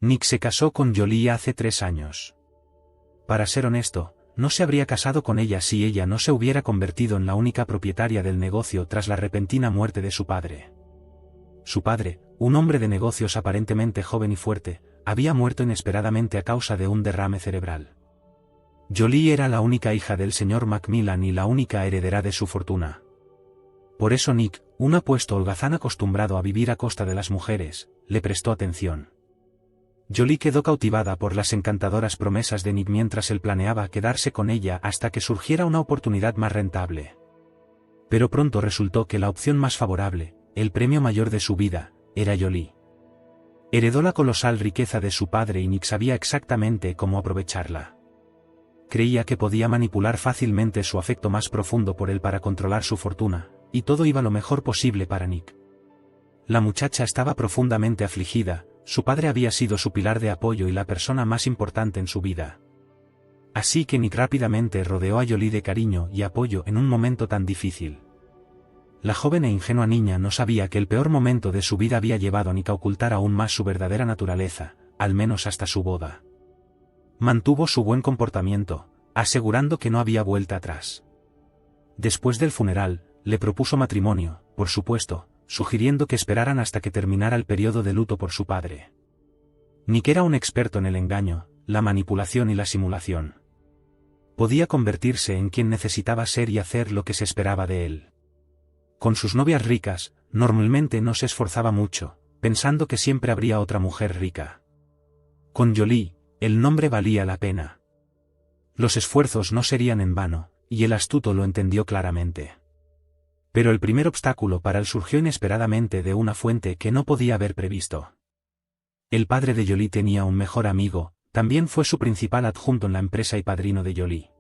Nick se casó con Jolie hace 3 años. Para ser honesto, no se habría casado con ella si ella no se hubiera convertido en la única propietaria del negocio tras la repentina muerte de su padre. Su padre, un hombre de negocios aparentemente joven y fuerte, había muerto inesperadamente a causa de un derrame cerebral. Jolie era la única hija del señor Macmillan y la única heredera de su fortuna. Por eso Nick, un apuesto holgazán acostumbrado a vivir a costa de las mujeres, le prestó atención. Jolie quedó cautivada por las encantadoras promesas de Nick mientras él planeaba quedarse con ella hasta que surgiera una oportunidad más rentable. Pero pronto resultó que la opción más favorable, el premio mayor de su vida, era Jolie. Heredó la colosal riqueza de su padre y Nick sabía exactamente cómo aprovecharla. Creía que podía manipular fácilmente su afecto más profundo por él para controlar su fortuna, y todo iba lo mejor posible para Nick. La muchacha estaba profundamente afligida, su padre había sido su pilar de apoyo y la persona más importante en su vida. Así que Nick rápidamente rodeó a Jolie de cariño y apoyo en un momento tan difícil. La joven e ingenua niña no sabía que el peor momento de su vida había llevado a Nick a ocultar aún más su verdadera naturaleza, al menos hasta su boda. Mantuvo su buen comportamiento, asegurando que no había vuelta atrás. Después del funeral, le propuso matrimonio, por supuesto, sugiriendo que esperaran hasta que terminara el periodo de luto por su padre. Nick era un experto en el engaño, la manipulación y la simulación. Podía convertirse en quien necesitaba ser y hacer lo que se esperaba de él. Con sus novias ricas, normalmente no se esforzaba mucho, pensando que siempre habría otra mujer rica. Con Jolie, el nombre valía la pena. Los esfuerzos no serían en vano, y el astuto lo entendió claramente. Pero el primer obstáculo para él surgió inesperadamente de una fuente que no podía haber previsto. El padre de Jolie tenía un mejor amigo, también fue su principal adjunto en la empresa y padrino de Jolie.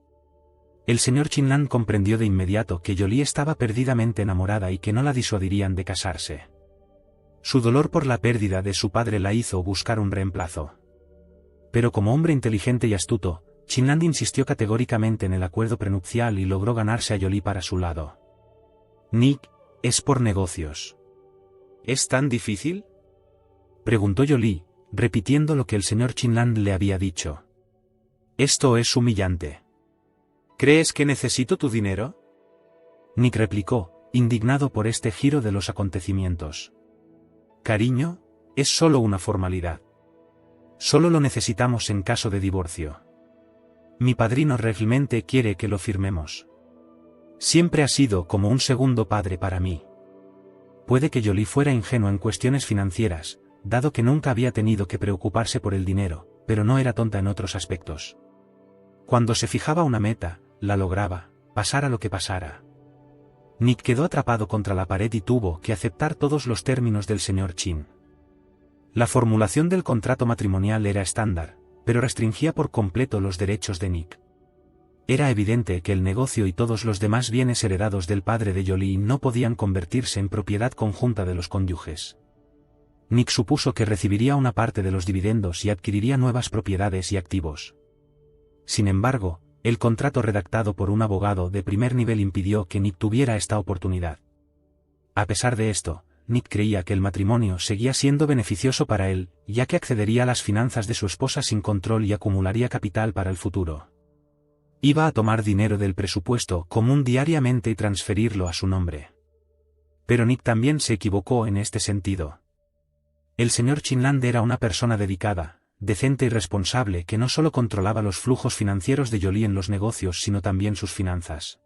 El señor Chinlan comprendió de inmediato que Jolie estaba perdidamente enamorada y que no la disuadirían de casarse. Su dolor por la pérdida de su padre la hizo buscar un reemplazo. Pero como hombre inteligente y astuto, Chinlan insistió categóricamente en el acuerdo prenupcial y logró ganarse a Jolie para su lado. Nick, es por negocios. ¿Es tan difícil?, preguntó Jolie, repitiendo lo que el señor Chinlan le había dicho. Esto es humillante. ¿Crees que necesito tu dinero?, Nick replicó, indignado por este giro de los acontecimientos. Cariño, es solo una formalidad. Solo lo necesitamos en caso de divorcio. Mi padrino realmente quiere que lo firmemos. Siempre ha sido como un segundo padre para mí. Puede que Jolie fuera ingenua en cuestiones financieras, dado que nunca había tenido que preocuparse por el dinero, pero no era tonta en otros aspectos. Cuando se fijaba una meta, la lograba, pasara lo que pasara. Nick quedó atrapado contra la pared y tuvo que aceptar todos los términos del señor Chin. La formulación del contrato matrimonial era estándar, pero restringía por completo los derechos de Nick. Era evidente que el negocio y todos los demás bienes heredados del padre de Jolie no podían convertirse en propiedad conjunta de los cónyuges. Nick supuso que recibiría una parte de los dividendos y adquiriría nuevas propiedades y activos. Sin embargo, el contrato redactado por un abogado de primer nivel impidió que Nick tuviera esta oportunidad. A pesar de esto, Nick creía que el matrimonio seguía siendo beneficioso para él, ya que accedería a las finanzas de su esposa sin control y acumularía capital para el futuro. Iba a tomar dinero del presupuesto común diariamente y transferirlo a su nombre. Pero Nick también se equivocó en este sentido. El señor Chinland era una persona dedicada, decente y responsable que no solo controlaba los flujos financieros de Jolie en los negocios sino también sus finanzas.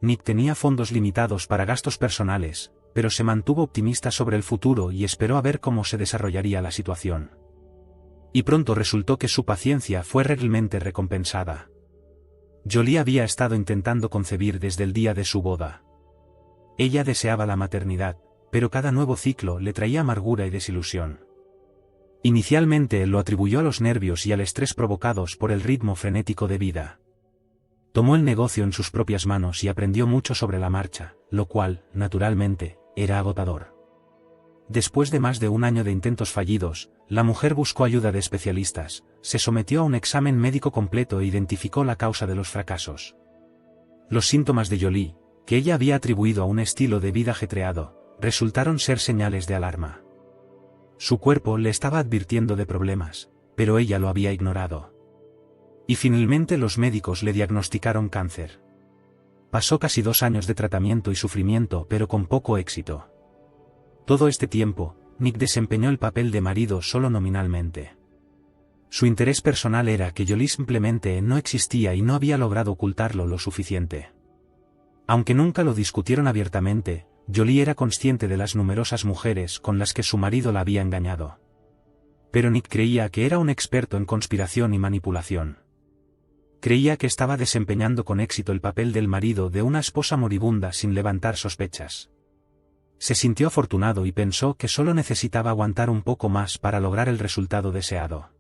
Nick tenía fondos limitados para gastos personales, pero se mantuvo optimista sobre el futuro y esperó a ver cómo se desarrollaría la situación. Y pronto resultó que su paciencia fue realmente recompensada. Jolie había estado intentando concebir desde el día de su boda. Ella deseaba la maternidad, pero cada nuevo ciclo le traía amargura y desilusión. Inicialmente lo atribuyó a los nervios y al estrés provocados por el ritmo frenético de vida. Tomó el negocio en sus propias manos y aprendió mucho sobre la marcha, lo cual, naturalmente, era agotador. Después de más de un año de intentos fallidos, la mujer buscó ayuda de especialistas, se sometió a un examen médico completo e identificó la causa de los fracasos. Los síntomas de Jolie, que ella había atribuido a un estilo de vida ajetreado, resultaron ser señales de alarma. Su cuerpo le estaba advirtiendo de problemas, pero ella lo había ignorado. Y finalmente los médicos le diagnosticaron cáncer. Pasó casi 2 años de tratamiento y sufrimiento, pero con poco éxito. Todo este tiempo, Nick desempeñó el papel de marido solo nominalmente. Su interés personal era que Jolie simplemente no existía y no había logrado ocultarlo lo suficiente. Aunque nunca lo discutieron abiertamente, Jolie era consciente de las numerosas mujeres con las que su marido la había engañado. Pero Nick creía que era un experto en conspiración y manipulación. Creía que estaba desempeñando con éxito el papel del marido de una esposa moribunda sin levantar sospechas. Se sintió afortunado y pensó que solo necesitaba aguantar un poco más para lograr el resultado deseado.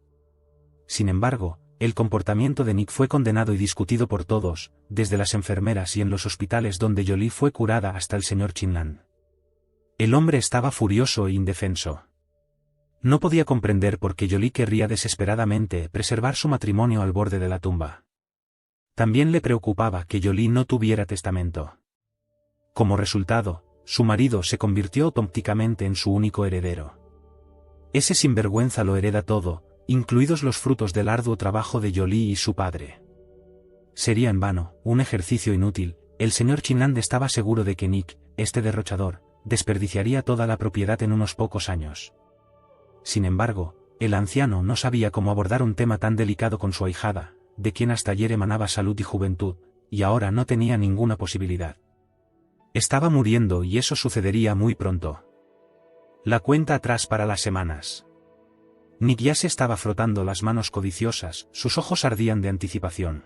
Sin embargo, el comportamiento de Nick fue condenado y discutido por todos, desde las enfermeras y en los hospitales donde Jolie fue curada hasta el señor Chinlan. El hombre estaba furioso e indefenso. No podía comprender por qué Jolie querría desesperadamente preservar su matrimonio al borde de la tumba. También le preocupaba que Jolie no tuviera testamento. Como resultado, su marido se convirtió automáticamente en su único heredero. Ese sinvergüenza lo hereda todo, incluidos los frutos del arduo trabajo de Jolie y su padre. Sería en vano, un ejercicio inútil. El señor Chinland estaba seguro de que Nick, este derrochador, desperdiciaría toda la propiedad en unos pocos años. Sin embargo, el anciano no sabía cómo abordar un tema tan delicado con su ahijada, de quien hasta ayer emanaba salud y juventud, y ahora no tenía ninguna posibilidad. Estaba muriendo y eso sucedería muy pronto. La cuenta atrás para las semanas. Nick ya se estaba frotando las manos codiciosas, sus ojos ardían de anticipación.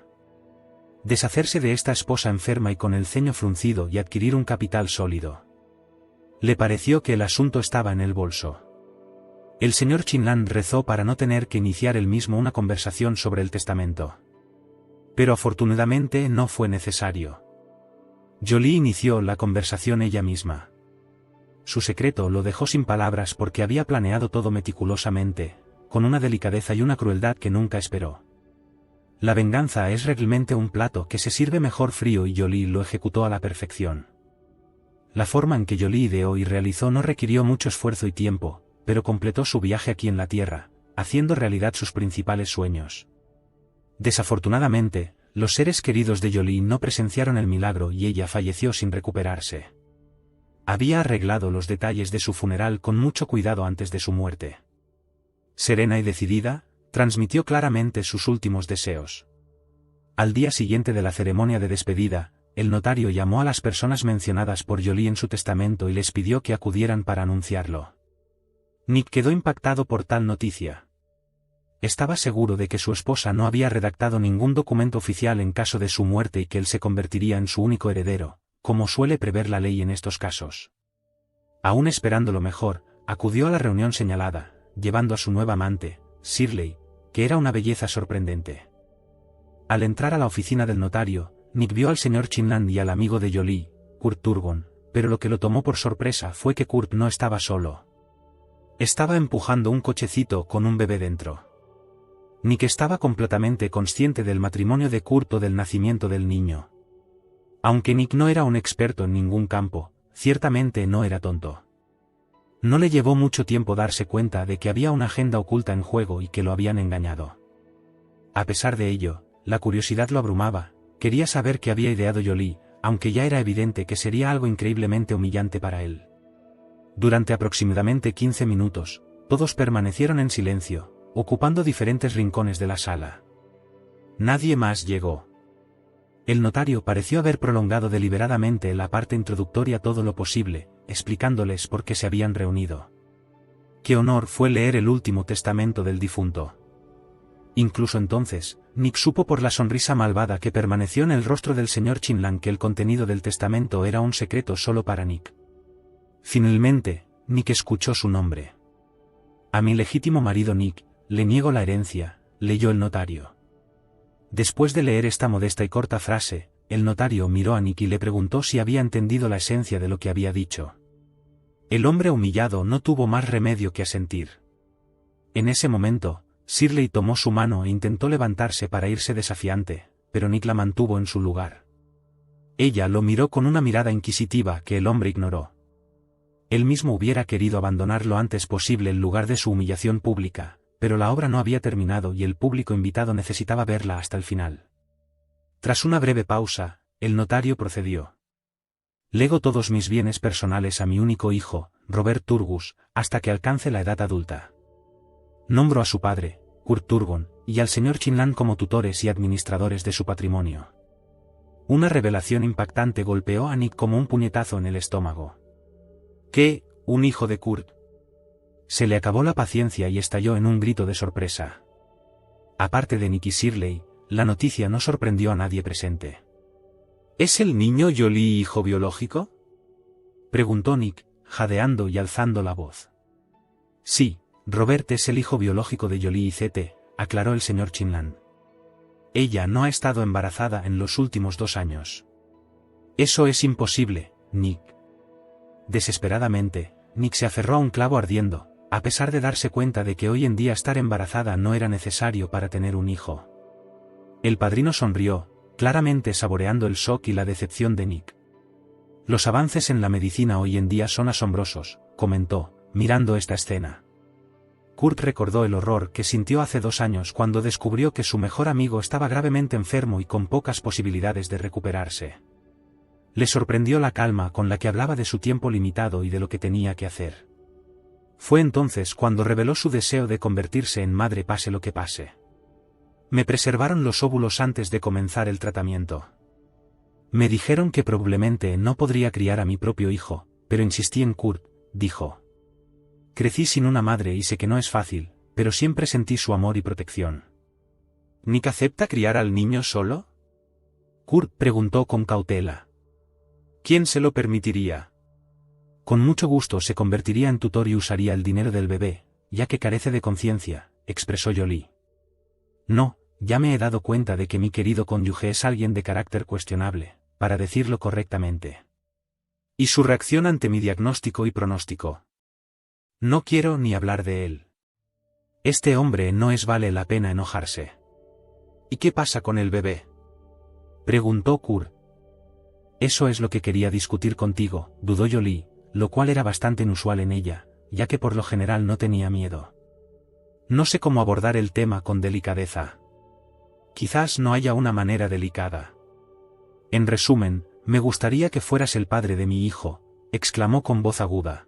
Deshacerse de esta esposa enferma y con el ceño fruncido y adquirir un capital sólido. Le pareció que el asunto estaba en el bolso. El señor Chinland rezó para no tener que iniciar él mismo una conversación sobre el testamento. Pero afortunadamente no fue necesario. Jolie inició la conversación ella misma. Su secreto lo dejó sin palabras porque había planeado todo meticulosamente, con una delicadeza y una crueldad que nunca esperó. La venganza es realmente un plato que se sirve mejor frío y Jolie lo ejecutó a la perfección. La forma en que Jolie ideó y realizó no requirió mucho esfuerzo y tiempo, pero completó su viaje aquí en la Tierra, haciendo realidad sus principales sueños. Desafortunadamente, los seres queridos de Jolie no presenciaron el milagro y ella falleció sin recuperarse. Había arreglado los detalles de su funeral con mucho cuidado antes de su muerte. Serena y decidida, transmitió claramente sus últimos deseos. Al día siguiente de la ceremonia de despedida, el notario llamó a las personas mencionadas por Jolie en su testamento y les pidió que acudieran para anunciarlo. Nick quedó impactado por tal noticia. Estaba seguro de que su esposa no había redactado ningún documento oficial en caso de su muerte y que él se convertiría en su único heredero, como suele prever la ley en estos casos. Aún esperando lo mejor, acudió a la reunión señalada, llevando a su nueva amante, Shirley, que era una belleza sorprendente. Al entrar a la oficina del notario, Nick vio al señor Chinland y al amigo de Jolie, Kurt Turgon, pero lo que lo tomó por sorpresa fue que Kurt no estaba solo. Estaba empujando un cochecito con un bebé dentro. Nick estaba completamente consciente del matrimonio de Kurt o del nacimiento del niño. Aunque Nick no era un experto en ningún campo, ciertamente no era tonto. No le llevó mucho tiempo darse cuenta de que había una agenda oculta en juego y que lo habían engañado. A pesar de ello, la curiosidad lo abrumaba, quería saber qué había ideado Jolie, aunque ya era evidente que sería algo increíblemente humillante para él. Durante aproximadamente 15 minutos, todos permanecieron en silencio, ocupando diferentes rincones de la sala. Nadie más llegó. El notario pareció haber prolongado deliberadamente la parte introductoria todo lo posible, explicándoles por qué se habían reunido. Qué honor fue leer el último testamento del difunto. Incluso entonces, Nick supo por la sonrisa malvada que permaneció en el rostro del señor Chinland que el contenido del testamento era un secreto solo para Nick. Finalmente, Nick escuchó su nombre. A mi legítimo marido Nick, le niego la herencia, leyó el notario. Después de leer esta modesta y corta frase, el notario miró a Nick y le preguntó si había entendido la esencia de lo que había dicho. El hombre humillado no tuvo más remedio que asentir. En ese momento, Shirley tomó su mano e intentó levantarse para irse desafiante, pero Nick la mantuvo en su lugar. Ella lo miró con una mirada inquisitiva que el hombre ignoró. Él mismo hubiera querido abandonar lo antes posible el lugar de su humillación pública, pero la obra no había terminado y el público invitado necesitaba verla hasta el final. Tras una breve pausa, el notario procedió. Lego todos mis bienes personales a mi único hijo, Robert Turgus, hasta que alcance la edad adulta. Nombro a su padre, Kurt Turgon, y al señor Chinlan como tutores y administradores de su patrimonio. Una revelación impactante golpeó a Nick como un puñetazo en el estómago. ¿Qué? ¿Un hijo de Kurt? Se le acabó la paciencia y estalló en un grito de sorpresa. Aparte de Nick y Shirley, la noticia no sorprendió a nadie presente. ¿Es el niño Jolie hijo biológico?, preguntó Nick, jadeando y alzando la voz. Sí, Robert es el hijo biológico de Jolie y Zete, aclaró el señor Chinlan. Ella no ha estado embarazada en los últimos 2 años. Eso es imposible, Nick. Desesperadamente, Nick se aferró a un clavo ardiendo, a pesar de darse cuenta de que hoy en día estar embarazada no era necesario para tener un hijo. El padrino sonrió, claramente saboreando el shock y la decepción de Nick. Los avances en la medicina hoy en día son asombrosos, comentó, mirando esta escena. Kurt recordó el horror que sintió hace 2 años cuando descubrió que su mejor amigo estaba gravemente enfermo y con pocas posibilidades de recuperarse. Le sorprendió la calma con la que hablaba de su tiempo limitado y de lo que tenía que hacer. Fue entonces cuando reveló su deseo de convertirse en madre pase lo que pase. Me preservaron los óvulos antes de comenzar el tratamiento. Me dijeron que probablemente no podría criar a mi propio hijo, pero insistí en Kurt, dijo. Crecí sin una madre y sé que no es fácil, pero siempre sentí su amor y protección. ¿Nick acepta criar al niño solo?, Kurt preguntó con cautela. ¿Quién se lo permitiría? Con mucho gusto se convertiría en tutor y usaría el dinero del bebé, ya que carece de conciencia, expresó Jolie. No, ya me he dado cuenta de que mi querido cónyuge es alguien de carácter cuestionable, para decirlo correctamente. ¿Y su reacción ante mi diagnóstico y pronóstico? No quiero ni hablar de él. Este hombre no vale la pena enojarse. ¿Y qué pasa con el bebé?, preguntó Kurt. Eso es lo que quería discutir contigo, dudó Jolie, lo cual era bastante inusual en ella, ya que por lo general no tenía miedo. No sé cómo abordar el tema con delicadeza. Quizás no haya una manera delicada. En resumen, me gustaría que fueras el padre de mi hijo, exclamó con voz aguda.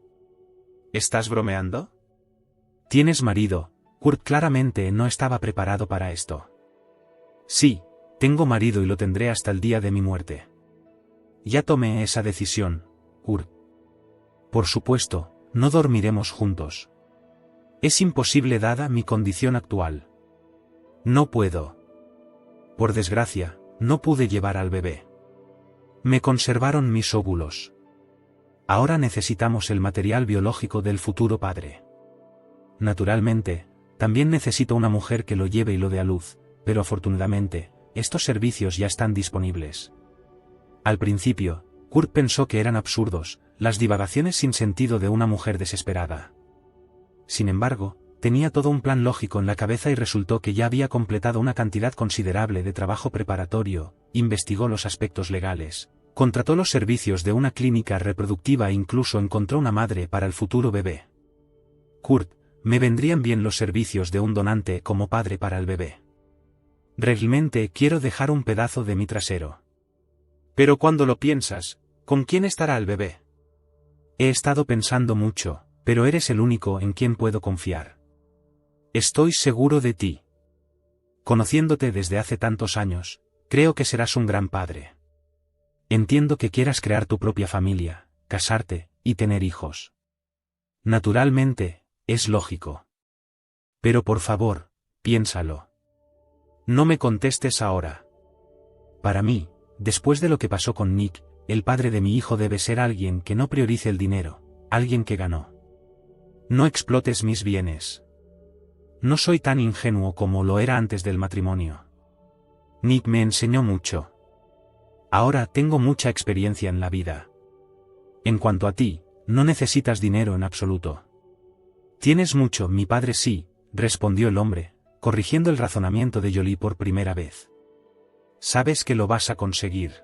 ¿Estás bromeando? ¿Tienes marido? Kurt claramente no estaba preparado para esto. Sí, tengo marido y lo tendré hasta el día de mi muerte. Ya tomé esa decisión, Kurt. Por supuesto, no dormiremos juntos. Es imposible dada mi condición actual. No puedo. Por desgracia, no pude llevar al bebé. Me conservaron mis óvulos. Ahora necesitamos el material biológico del futuro padre. Naturalmente, también necesito una mujer que lo lleve y lo dé a luz, pero afortunadamente, estos servicios ya están disponibles. Al principio, Kurt pensó que eran absurdos, las divagaciones sin sentido de una mujer desesperada. Sin embargo, tenía todo un plan lógico en la cabeza y resultó que ya había completado una cantidad considerable de trabajo preparatorio, investigó los aspectos legales, contrató los servicios de una clínica reproductiva e incluso encontró una madre para el futuro bebé. Kurt, me vendrían bien los servicios de un donante como padre para el bebé. Realmente quiero dejar un pedazo de mi trasero. Pero cuando lo piensas, ¿con quién estará el bebé? He estado pensando mucho, pero eres el único en quien puedo confiar. Estoy seguro de ti. Conociéndote desde hace tantos años, creo que serás un gran padre. Entiendo que quieras crear tu propia familia, casarte, y tener hijos. Naturalmente, es lógico. Pero por favor, piénsalo. No me contestes ahora. Para mí, después de lo que pasó con Nick, el padre de mi hijo debe ser alguien que no priorice el dinero, alguien que ganó. No explotes mis bienes. No soy tan ingenuo como lo era antes del matrimonio. Nick me enseñó mucho. Ahora tengo mucha experiencia en la vida. En cuanto a ti, no necesitas dinero en absoluto. Tienes mucho, mi padre sí, respondió el hombre, corrigiendo el razonamiento de Jolie por primera vez. Sabes que lo vas a conseguir.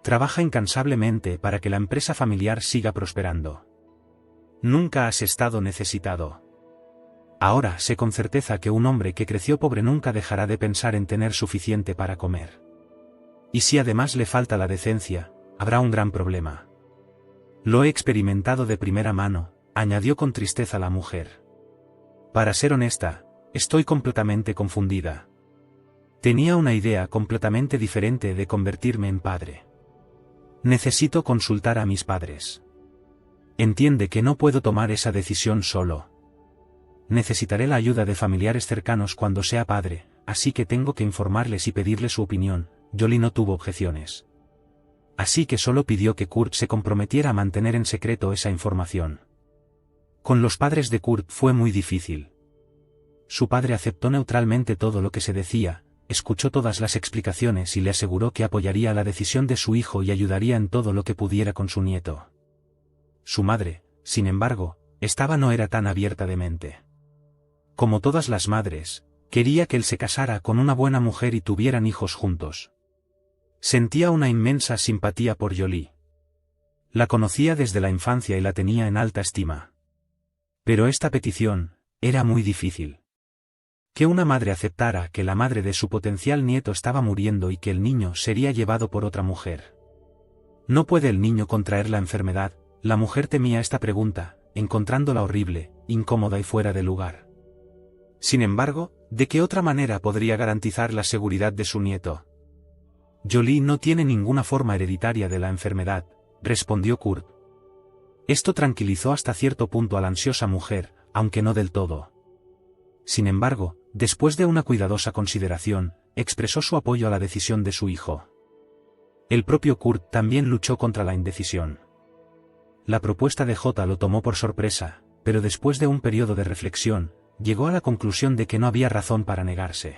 Trabaja incansablemente para que la empresa familiar siga prosperando. Nunca has estado necesitado. Ahora sé con certeza que un hombre que creció pobre nunca dejará de pensar en tener suficiente para comer. Y si además le falta la decencia, habrá un gran problema. Lo he experimentado de primera mano, añadió con tristeza la mujer. Para ser honesta, estoy completamente confundida. Tenía una idea completamente diferente de convertirme en padre. Necesito consultar a mis padres. Entiende que no puedo tomar esa decisión solo. Necesitaré la ayuda de familiares cercanos cuando sea padre, así que tengo que informarles y pedirles su opinión. Jolie no tuvo objeciones. Así que solo pidió que Kurt se comprometiera a mantener en secreto esa información. Con los padres de Kurt fue muy difícil. Su padre aceptó neutralmente todo lo que se decía, escuchó todas las explicaciones y le aseguró que apoyaría la decisión de su hijo y ayudaría en todo lo que pudiera con su nieto. Su madre, sin embargo, no era tan abierta de mente. Como todas las madres, quería que él se casara con una buena mujer y tuvieran hijos juntos. Sentía una inmensa simpatía por Jolie. La conocía desde la infancia y la tenía en alta estima. Pero esta petición era muy difícil. Que una madre aceptara que la madre de su potencial nieto estaba muriendo y que el niño sería llevado por otra mujer. ¿No puede el niño contraer la enfermedad? La mujer temía esta pregunta, encontrándola horrible, incómoda y fuera de lugar. Sin embargo, ¿de qué otra manera podría garantizar la seguridad de su nieto? Jolie no tiene ninguna forma hereditaria de la enfermedad, respondió Kurt. Esto tranquilizó hasta cierto punto a la ansiosa mujer, aunque no del todo. Sin embargo, después de una cuidadosa consideración, expresó su apoyo a la decisión de su hijo. El propio Kurt también luchó contra la indecisión. La propuesta de J lo tomó por sorpresa, pero después de un periodo de reflexión, llegó a la conclusión de que no había razón para negarse.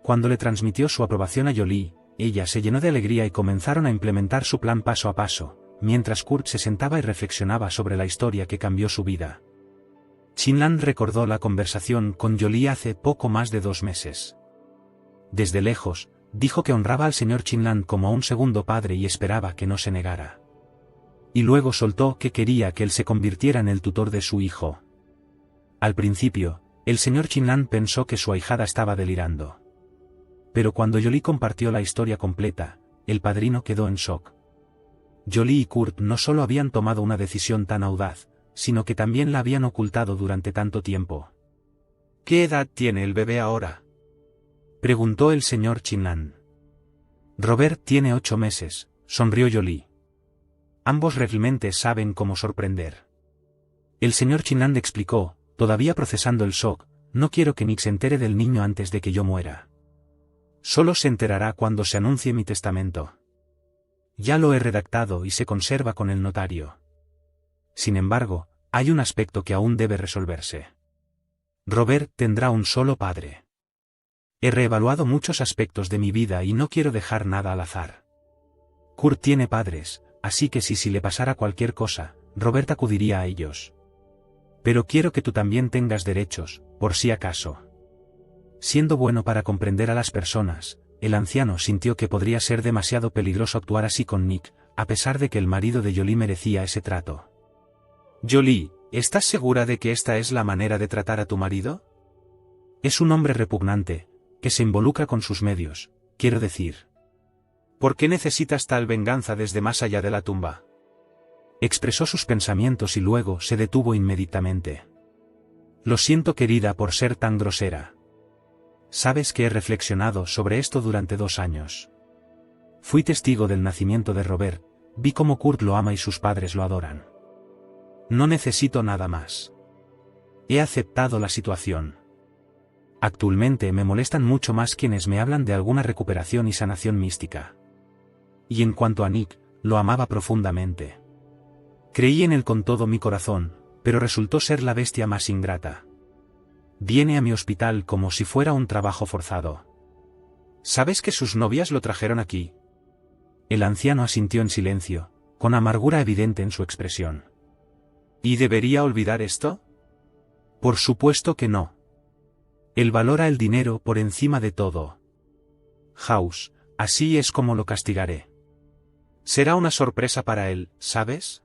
Cuando le transmitió su aprobación a Jolie, ella se llenó de alegría y comenzaron a implementar su plan paso a paso, mientras Kurt se sentaba y reflexionaba sobre la historia que cambió su vida. Chinlan recordó la conversación con Jolie hace poco más de 2 meses. Desde lejos, dijo que honraba al señor Chinlan como a un segundo padre y esperaba que no se negara. Y luego soltó que quería que él se convirtiera en el tutor de su hijo. Al principio, el señor Chinlan pensó que su ahijada estaba delirando. Pero cuando Jolie compartió la historia completa, el padrino quedó en shock. Jolie y Kurt no solo habían tomado una decisión tan audaz, sino que también la habían ocultado durante tanto tiempo. ¿Qué edad tiene el bebé ahora?, preguntó el señor Chinlan. Robert tiene 8 meses, sonrió Jolie. Ambos realmente saben cómo sorprender. El señor Chinlan explicó, todavía procesando el shock, no quiero que Nick se entere del niño antes de que yo muera. Solo se enterará cuando se anuncie mi testamento. Ya lo he redactado y se conserva con el notario. Sin embargo, hay un aspecto que aún debe resolverse. Robert tendrá un solo padre. He reevaluado muchos aspectos de mi vida y no quiero dejar nada al azar. Kurt tiene padres, así que si le pasara cualquier cosa, Robert acudiría a ellos. Pero quiero que tú también tengas derechos, por si acaso. Siendo bueno para comprender a las personas, el anciano sintió que podría ser demasiado peligroso actuar así con Nick, a pesar de que el marido de Jolie merecía ese trato. Jolie, ¿estás segura de que esta es la manera de tratar a tu marido? Es un hombre repugnante, que se involucra con sus medios, quiero decir. ¿Por qué necesitas tal venganza desde más allá de la tumba? Expresó sus pensamientos y luego se detuvo inmediatamente. Lo siento, querida, por ser tan grosera. Sabes que he reflexionado sobre esto durante 2 años. Fui testigo del nacimiento de Robert, vi cómo Kurt lo ama y sus padres lo adoran. No necesito nada más. He aceptado la situación. Actualmente me molestan mucho más quienes me hablan de alguna recuperación y sanación mística. Y en cuanto a Nick, lo amaba profundamente. Creí en él con todo mi corazón, pero resultó ser la bestia más ingrata. Viene a mi hospital como si fuera un trabajo forzado. ¿Sabes que sus novias lo trajeron aquí? El anciano asintió en silencio, con amargura evidente en su expresión. ¿Y debería olvidar esto? Por supuesto que no. Él valora el dinero por encima de todo. House, así es como lo castigaré. Será una sorpresa para él, ¿sabes?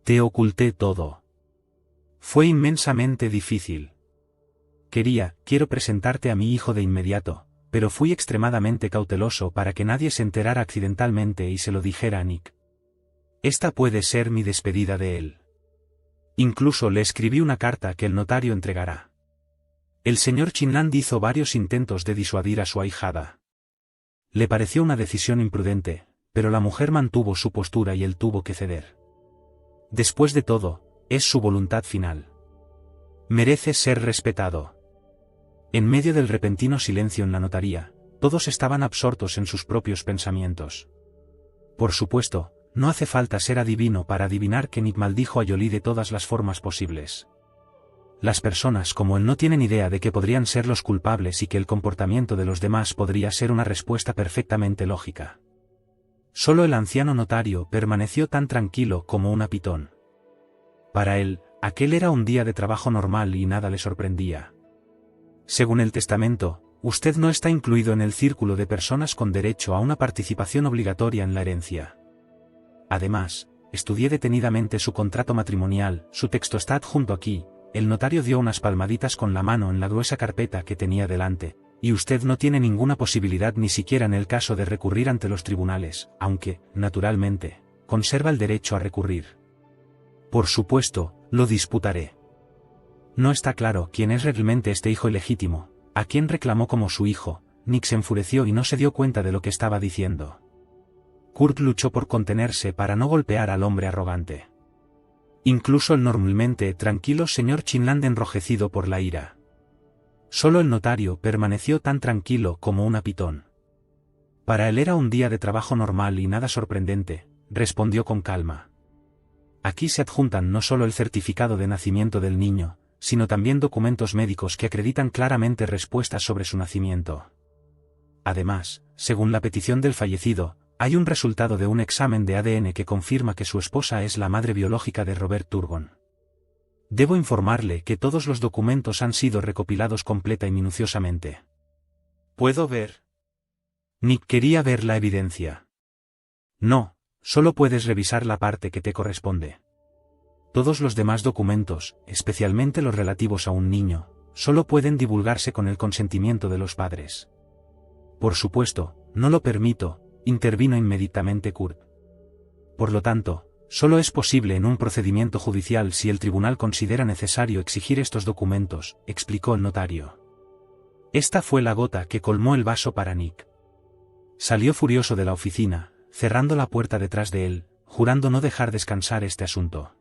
Te oculté todo. Fue inmensamente difícil. Quiero presentarte a mi hijo de inmediato, pero fui extremadamente cauteloso para que nadie se enterara accidentalmente y se lo dijera a Nick. Esta puede ser mi despedida de él. Incluso le escribí una carta que el notario entregará. El señor Chinland hizo varios intentos de disuadir a su ahijada. Le pareció una decisión imprudente, pero la mujer mantuvo su postura y él tuvo que ceder. Después de todo, es su voluntad final. Merece ser respetado. En medio del repentino silencio en la notaría, todos estaban absortos en sus propios pensamientos. Por supuesto, no hace falta ser adivino para adivinar que Nick maldijo a Jolie de todas las formas posibles. Las personas como él no tienen idea de que podrían ser los culpables y que el comportamiento de los demás podría ser una respuesta perfectamente lógica. Solo el anciano notario permaneció tan tranquilo como una pitón. Para él, aquel era un día de trabajo normal y nada le sorprendía. Según el testamento, usted no está incluido en el círculo de personas con derecho a una participación obligatoria en la herencia. Además, estudié detenidamente su contrato matrimonial, su texto está adjunto aquí. El notario dio unas palmaditas con la mano en la gruesa carpeta que tenía delante, y usted no tiene ninguna posibilidad ni siquiera en el caso de recurrir ante los tribunales, aunque, naturalmente, conserva el derecho a recurrir. Por supuesto, lo disputaré. No está claro quién es realmente este hijo ilegítimo, a quien reclamó como su hijo. Nick se enfureció y no se dio cuenta de lo que estaba diciendo. Kurt luchó por contenerse para no golpear al hombre arrogante. Incluso el normalmente tranquilo señor Chinland enrojecido por la ira. Solo el notario permaneció tan tranquilo como una pitón. Para él era un día de trabajo normal y nada sorprendente, respondió con calma. Aquí se adjuntan no solo el certificado de nacimiento del niño, sino también documentos médicos que acreditan claramente respuestas sobre su nacimiento. Además, según la petición del fallecido, hay un resultado de un examen de ADN que confirma que su esposa es la madre biológica de Robert Turgon. Debo informarle que todos los documentos han sido recopilados completa y minuciosamente. ¿Puedo ver? Nick quería ver la evidencia. No, solo puedes revisar la parte que te corresponde. Todos los demás documentos, especialmente los relativos a un niño, solo pueden divulgarse con el consentimiento de los padres. Por supuesto, no lo permito, intervino inmediatamente Kurt. Por lo tanto, solo es posible en un procedimiento judicial si el tribunal considera necesario exigir estos documentos, explicó el notario. Esta fue la gota que colmó el vaso para Nick. Salió furioso de la oficina, cerrando la puerta detrás de él, jurando no dejar descansar este asunto.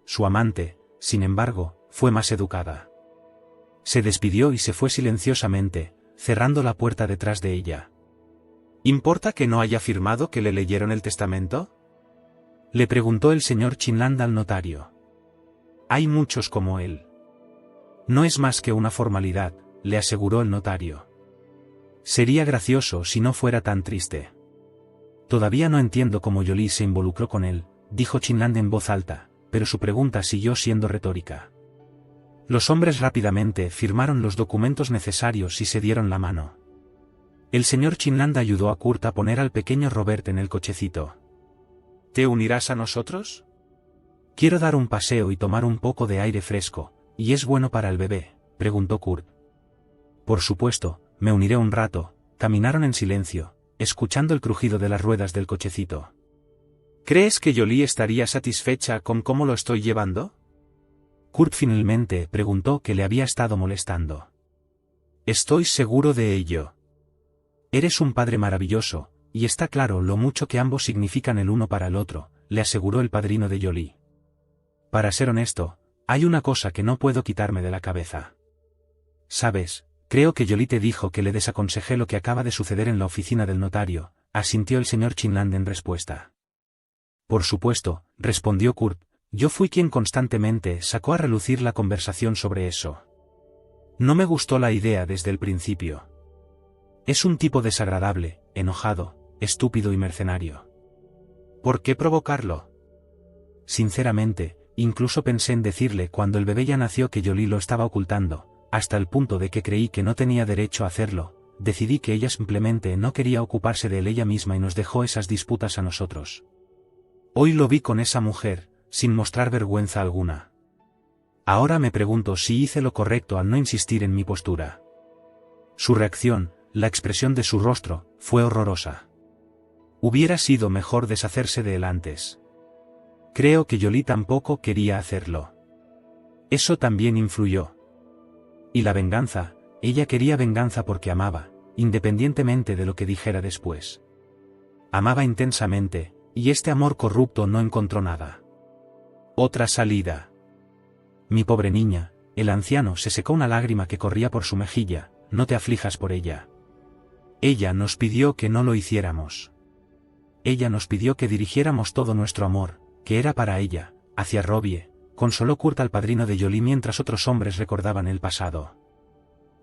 Su amante, sin embargo, fue más educada. Se despidió y se fue silenciosamente, cerrando la puerta detrás de ella. ¿Importa que no haya firmado que le leyeron el testamento?, le preguntó el señor Chinland al notario. Hay muchos como él. No es más que una formalidad, le aseguró el notario. Sería gracioso si no fuera tan triste. Todavía no entiendo cómo Jolie se involucró con él, dijo Chinland en voz alta, pero su pregunta siguió siendo retórica. Los hombres rápidamente firmaron los documentos necesarios y se dieron la mano. El señor Chinland ayudó a Kurt a poner al pequeño Robert en el cochecito. ¿Te unirás a nosotros? Quiero dar un paseo y tomar un poco de aire fresco, ¿y es bueno para el bebé?, preguntó Kurt. Por supuesto, me uniré un rato. Caminaron en silencio, escuchando el crujido de las ruedas del cochecito. ¿Crees que Jolie estaría satisfecha con cómo lo estoy llevando? Kurt finalmente preguntó qué le había estado molestando. Estoy seguro de ello. Eres un padre maravilloso, y está claro lo mucho que ambos significan el uno para el otro, le aseguró el padrino de Jolie. Para ser honesto, hay una cosa que no puedo quitarme de la cabeza. Sabes, creo que Jolie te dijo que le desaconsejé lo que acaba de suceder en la oficina del notario, asintió el señor Chinland en respuesta. Por supuesto, respondió Kurt, yo fui quien constantemente sacó a relucir la conversación sobre eso. No me gustó la idea desde el principio. Es un tipo desagradable, enojado, estúpido y mercenario. ¿Por qué provocarlo? Sinceramente, incluso pensé en decirle cuando el bebé ya nació que Jolie lo estaba ocultando, hasta el punto de que creí que no tenía derecho a hacerlo. Decidí que ella simplemente no quería ocuparse de él ella misma y nos dejó esas disputas a nosotros. Hoy lo vi con esa mujer, sin mostrar vergüenza alguna. Ahora me pregunto si hice lo correcto al no insistir en mi postura. Su reacción, la expresión de su rostro, fue horrorosa. Hubiera sido mejor deshacerse de él antes. Creo que Jolie tampoco quería hacerlo. Eso también influyó. Y la venganza, ella quería venganza porque amaba, independientemente de lo que dijera después. Amaba intensamente, y este amor corrupto no encontró nada. Otra salida. Mi pobre niña, el anciano se secó una lágrima que corría por su mejilla, no te aflijas por ella. Ella nos pidió que no lo hiciéramos. Ella nos pidió que dirigiéramos todo nuestro amor, que era para ella, hacia Robbie, consoló Kurt al padrino de Jolie mientras otros hombres recordaban el pasado.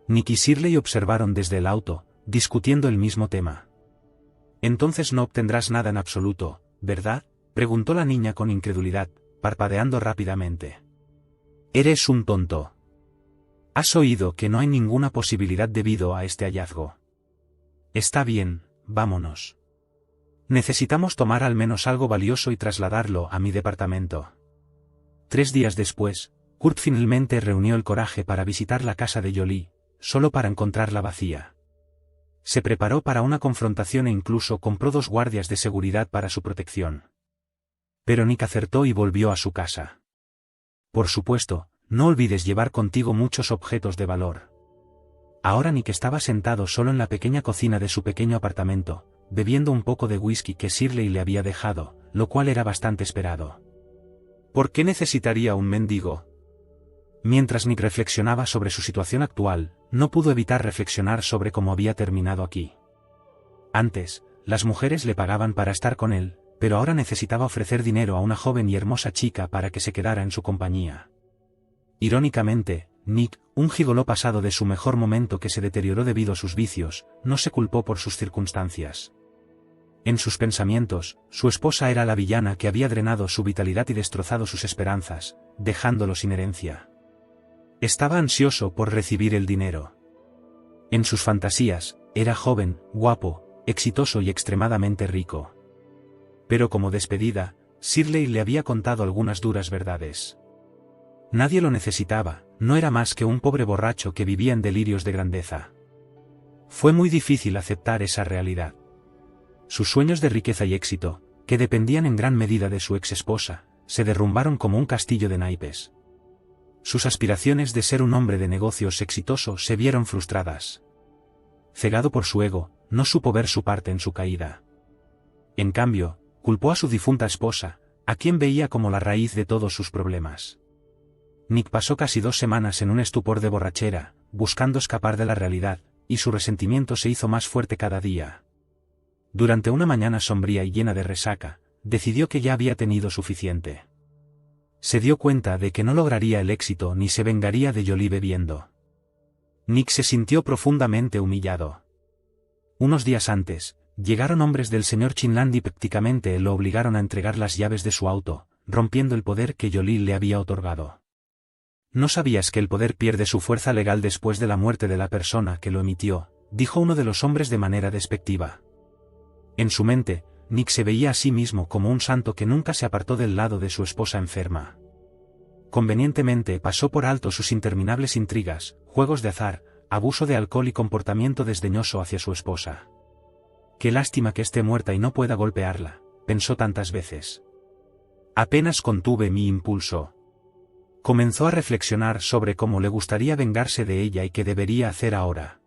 Nick y Shirley observaron desde el auto, discutiendo el mismo tema. Entonces no obtendrás nada en absoluto, ¿verdad?, preguntó la niña con incredulidad, parpadeando rápidamente. Eres un tonto. Has oído que no hay ninguna posibilidad debido a este hallazgo. Está bien, vámonos. Necesitamos tomar al menos algo valioso y trasladarlo a mi departamento. 3 días después, Kurt finalmente reunió el coraje para visitar la casa de Jolie, solo para encontrarla vacía. Se preparó para una confrontación e incluso compró 2 guardias de seguridad para su protección. Pero Nick acertó y volvió a su casa. Por supuesto, no olvides llevar contigo muchos objetos de valor. Ahora Nick estaba sentado solo en la pequeña cocina de su pequeño apartamento, bebiendo un poco de whisky que Shirley le había dejado, lo cual era bastante esperado. ¿Por qué necesitaría un mendigo? Mientras Nick reflexionaba sobre su situación actual, no pudo evitar reflexionar sobre cómo había terminado aquí. Antes, las mujeres le pagaban para estar con él, pero ahora necesitaba ofrecer dinero a una joven y hermosa chica para que se quedara en su compañía. Irónicamente, Nick, un gigoló pasado de su mejor momento que se deterioró debido a sus vicios, no se culpó por sus circunstancias. En sus pensamientos, su esposa era la villana que había drenado su vitalidad y destrozado sus esperanzas, dejándolo sin herencia. Estaba ansioso por recibir el dinero. En sus fantasías, era joven, guapo, exitoso y extremadamente rico. Pero como despedida, Shirley le había contado algunas duras verdades. Nadie lo necesitaba, no era más que un pobre borracho que vivía en delirios de grandeza. Fue muy difícil aceptar esa realidad. Sus sueños de riqueza y éxito, que dependían en gran medida de su ex esposa, se derrumbaron como un castillo de naipes. Sus aspiraciones de ser un hombre de negocios exitoso se vieron frustradas. Cegado por su ego, no supo ver su parte en su caída. En cambio, culpó a su difunta esposa, a quien veía como la raíz de todos sus problemas. Nick pasó casi 2 semanas en un estupor de borrachera, buscando escapar de la realidad, y su resentimiento se hizo más fuerte cada día. Durante una mañana sombría y llena de resaca, decidió que ya había tenido suficiente. Se dio cuenta de que no lograría el éxito ni se vengaría de Jolie bebiendo. Nick se sintió profundamente humillado. Unos días antes, llegaron hombres del señor Chinland y prácticamente lo obligaron a entregar las llaves de su auto, rompiendo el poder que Jolie le había otorgado. ¿No sabías que el poder pierde su fuerza legal después de la muerte de la persona que lo emitió?, dijo uno de los hombres de manera despectiva. En su mente, Nick se veía a sí mismo como un santo que nunca se apartó del lado de su esposa enferma. Convenientemente pasó por alto sus interminables intrigas, juegos de azar, abuso de alcohol y comportamiento desdeñoso hacia su esposa. Qué lástima que esté muerta y no pueda golpearla, pensó tantas veces. Apenas contuve mi impulso. Comenzó a reflexionar sobre cómo le gustaría vengarse de ella y qué debería hacer ahora.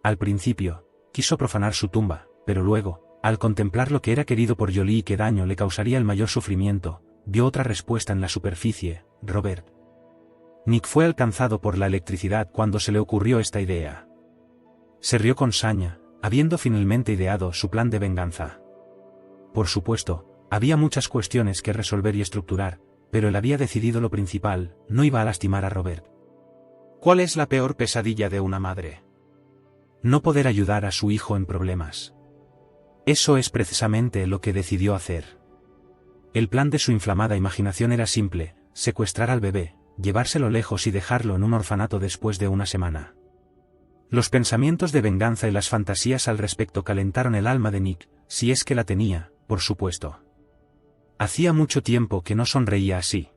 Al principio, quiso profanar su tumba, pero luego, al contemplar lo que era querido por Jolie y qué daño le causaría el mayor sufrimiento, vio otra respuesta en la superficie: Robert. Nick fue alcanzado por la electricidad cuando se le ocurrió esta idea. Se rió con saña, habiendo finalmente ideado su plan de venganza. Por supuesto, había muchas cuestiones que resolver y estructurar, pero él había decidido lo principal: no iba a lastimar a Robert. ¿Cuál es la peor pesadilla de una madre? No poder ayudar a su hijo en problemas. Eso es precisamente lo que decidió hacer. El plan de su inflamada imaginación era simple: secuestrar al bebé, llevárselo lejos y dejarlo en un orfanato después de una semana. Los pensamientos de venganza y las fantasías al respecto calentaron el alma de Nick, si es que la tenía, por supuesto. Hacía mucho tiempo que no sonreía así.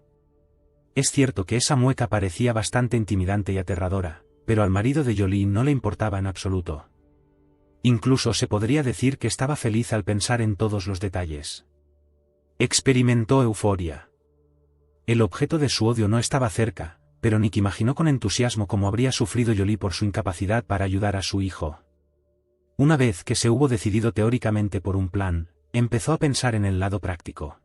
Es cierto que esa mueca parecía bastante intimidante y aterradora, pero al marido de Jolie no le importaba en absoluto. Incluso se podría decir que estaba feliz al pensar en todos los detalles. Experimentó euforia. El objeto de su odio no estaba cerca, pero Nick imaginó con entusiasmo cómo habría sufrido Jolie por su incapacidad para ayudar a su hijo. Una vez que se hubo decidido teóricamente por un plan, empezó a pensar en el lado práctico.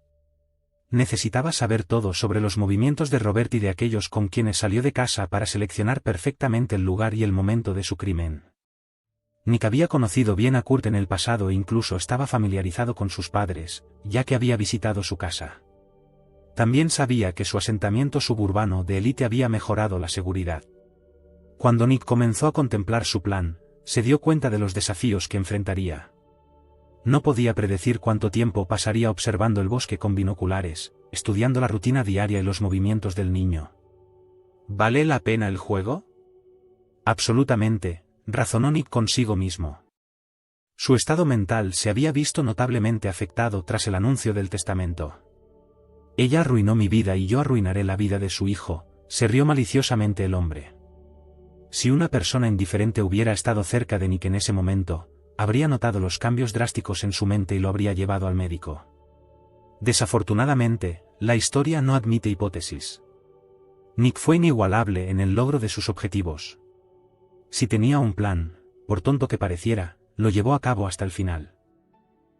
Necesitaba saber todo sobre los movimientos de Robert y de aquellos con quienes salió de casa para seleccionar perfectamente el lugar y el momento de su crimen. Nick había conocido bien a Kurt en el pasado e incluso estaba familiarizado con sus padres, ya que había visitado su casa. También sabía que su asentamiento suburbano de élite había mejorado la seguridad. Cuando Nick comenzó a contemplar su plan, se dio cuenta de los desafíos que enfrentaría. No podía predecir cuánto tiempo pasaría observando el bosque con binoculares, estudiando la rutina diaria y los movimientos del niño. ¿Vale la pena el juego? Absolutamente, razonó Nick consigo mismo. Su estado mental se había visto notablemente afectado tras el anuncio del testamento. Ella arruinó mi vida y yo arruinaré la vida de su hijo, se rió maliciosamente el hombre. Si una persona indiferente hubiera estado cerca de Nick en ese momento, habría notado los cambios drásticos en su mente y lo habría llevado al médico. Desafortunadamente, la historia no admite hipótesis. Nick fue inigualable en el logro de sus objetivos. Si tenía un plan, por tonto que pareciera, lo llevó a cabo hasta el final.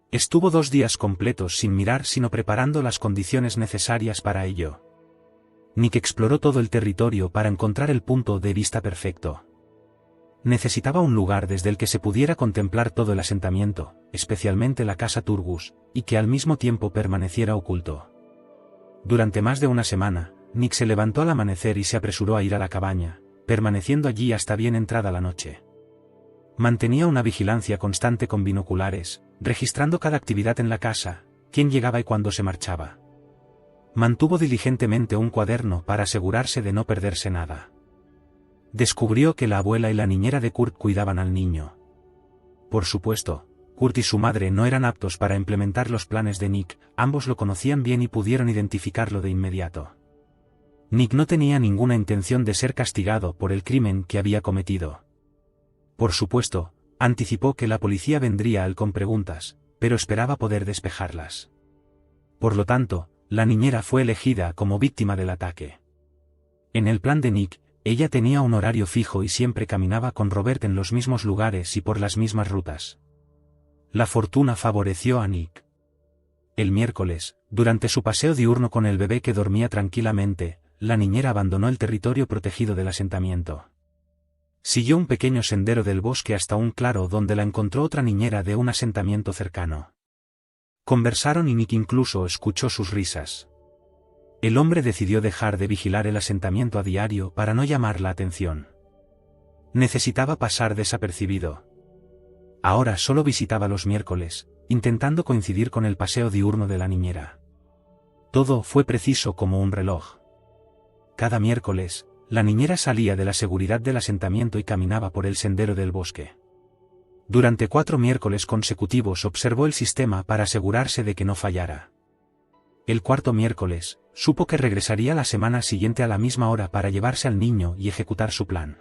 Estuvo 2 días completos sin mirar sino preparando las condiciones necesarias para ello. Nick exploró todo el territorio para encontrar el punto de vista perfecto. Necesitaba un lugar desde el que se pudiera contemplar todo el asentamiento, especialmente la casa Turgus, y que al mismo tiempo permaneciera oculto. Durante más de una semana, Nick se levantó al amanecer y se apresuró a ir a la cabaña, permaneciendo allí hasta bien entrada la noche. Mantenía una vigilancia constante con binoculares, registrando cada actividad en la casa, quién llegaba y cuándo se marchaba. Mantuvo diligentemente un cuaderno para asegurarse de no perderse nada. Descubrió que la abuela y la niñera de Kurt cuidaban al niño. Por supuesto, Kurt y su madre no eran aptos para implementar los planes de Nick, ambos lo conocían bien y pudieron identificarlo de inmediato. Nick no tenía ninguna intención de ser castigado por el crimen que había cometido. Por supuesto, anticipó que la policía vendría a él con preguntas, pero esperaba poder despejarlas. Por lo tanto, la niñera fue elegida como víctima del ataque. En el plan de Nick, ella tenía un horario fijo y siempre caminaba con Robert en los mismos lugares y por las mismas rutas. La fortuna favoreció a Nick. El miércoles, durante su paseo diurno con el bebé que dormía tranquilamente, la niñera abandonó el territorio protegido del asentamiento. Siguió un pequeño sendero del bosque hasta un claro donde la encontró otra niñera de un asentamiento cercano. Conversaron y Nick incluso escuchó sus risas. El hombre decidió dejar de vigilar el asentamiento a diario para no llamar la atención. Necesitaba pasar desapercibido. Ahora solo visitaba los miércoles, intentando coincidir con el paseo diurno de la niñera. Todo fue preciso como un reloj. Cada miércoles, la niñera salía de la seguridad del asentamiento y caminaba por el sendero del bosque. Durante 4 miércoles consecutivos observó el sistema para asegurarse de que no fallara. El 4.º miércoles, supo que regresaría la semana siguiente a la misma hora para llevarse al niño y ejecutar su plan.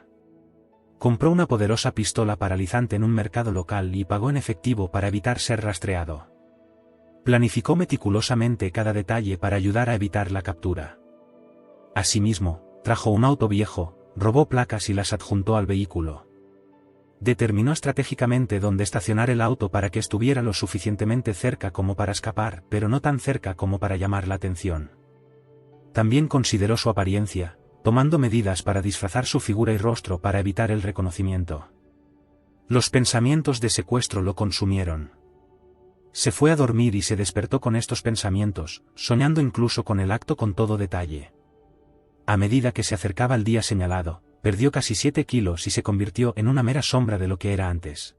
Compró una poderosa pistola paralizante en un mercado local y pagó en efectivo para evitar ser rastreado. Planificó meticulosamente cada detalle para ayudar a evitar la captura. Asimismo, trajo un auto viejo, robó placas y las adjuntó al vehículo. Determinó estratégicamente dónde estacionar el auto para que estuviera lo suficientemente cerca como para escapar, pero no tan cerca como para llamar la atención. También consideró su apariencia, tomando medidas para disfrazar su figura y rostro para evitar el reconocimiento. Los pensamientos de secuestro lo consumieron. Se fue a dormir y se despertó con estos pensamientos, soñando incluso con el acto con todo detalle. A medida que se acercaba el día señalado, perdió casi 7 kilos y se convirtió en una mera sombra de lo que era antes.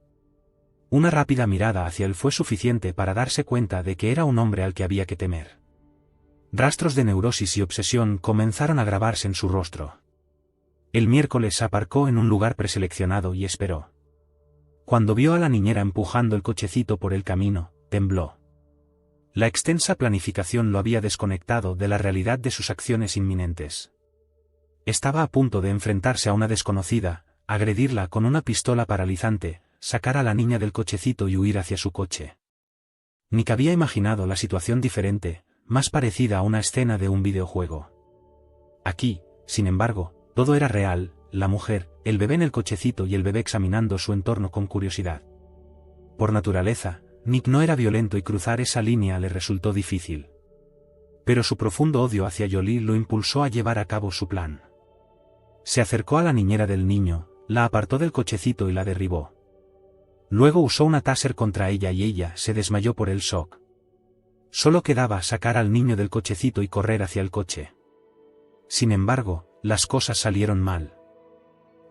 Una rápida mirada hacia él fue suficiente para darse cuenta de que era un hombre al que había que temer. Rastros de neurosis y obsesión comenzaron a grabarse en su rostro. El miércoles aparcó en un lugar preseleccionado y esperó. Cuando vio a la niñera empujando el cochecito por el camino, tembló. La extensa planificación lo había desconectado de la realidad de sus acciones inminentes. Estaba a punto de enfrentarse a una desconocida, agredirla con una pistola paralizante, sacar a la niña del cochecito y huir hacia su coche. Nick había imaginado la situación diferente, más parecida a una escena de un videojuego. Aquí, sin embargo, todo era real, la mujer, el bebé en el cochecito y el bebé examinando su entorno con curiosidad. Por naturaleza, Nick no era violento y cruzar esa línea le resultó difícil. Pero su profundo odio hacia Jolie lo impulsó a llevar a cabo su plan. Se acercó a la niñera del niño, la apartó del cochecito y la derribó. Luego usó una taser contra ella y ella se desmayó por el shock. Solo quedaba sacar al niño del cochecito y correr hacia el coche. Sin embargo, las cosas salieron mal.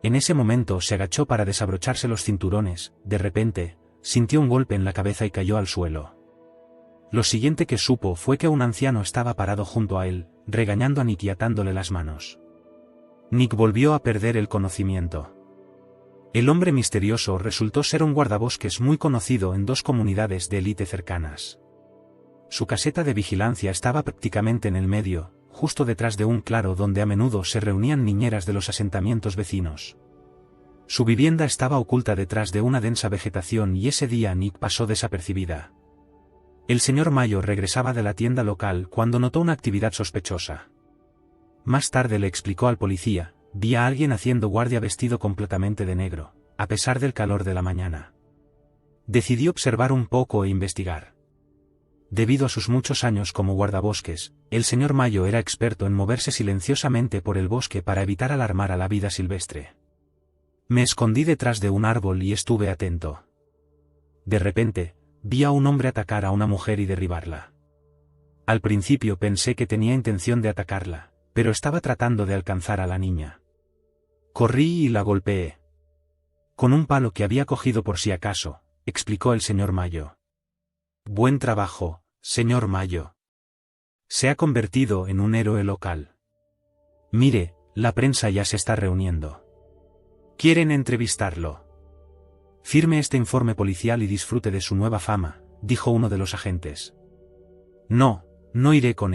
En ese momento se agachó para desabrocharse los cinturones, de repente, sintió un golpe en la cabeza y cayó al suelo. Lo siguiente que supo fue que un anciano estaba parado junto a él, regañando a Nick y atándole las manos. Nick volvió a perder el conocimiento. El hombre misterioso resultó ser un guardabosques muy conocido en dos comunidades de élite cercanas. Su caseta de vigilancia estaba prácticamente en el medio, justo detrás de un claro donde a menudo se reunían niñeras de los asentamientos vecinos. Su vivienda estaba oculta detrás de una densa vegetación y ese día Nick pasó desapercibida. El señor Mayo regresaba de la tienda local cuando notó una actividad sospechosa. Más tarde le explicó al policía: vi a alguien haciendo guardia vestido completamente de negro, a pesar del calor de la mañana. Decidió observar un poco e investigar. Debido a sus muchos años como guardabosques, el señor Mayo era experto en moverse silenciosamente por el bosque para evitar alarmar a la vida silvestre. Me escondí detrás de un árbol y estuve atento. De repente, vi a un hombre atacar a una mujer y derribarla. Al principio pensé que tenía intención de atacarla, pero estaba tratando de alcanzar a la niña. Corrí y la golpeé. Con un palo que había cogido por si acaso, explicó el señor Mayo. Buen trabajo, señor Mayo. Se ha convertido en un héroe local. Mire, la prensa ya se está reuniendo. ¿Quieren entrevistarlo? Firme este informe policial y disfrute de su nueva fama, dijo uno de los agentes. No, no iré con ella.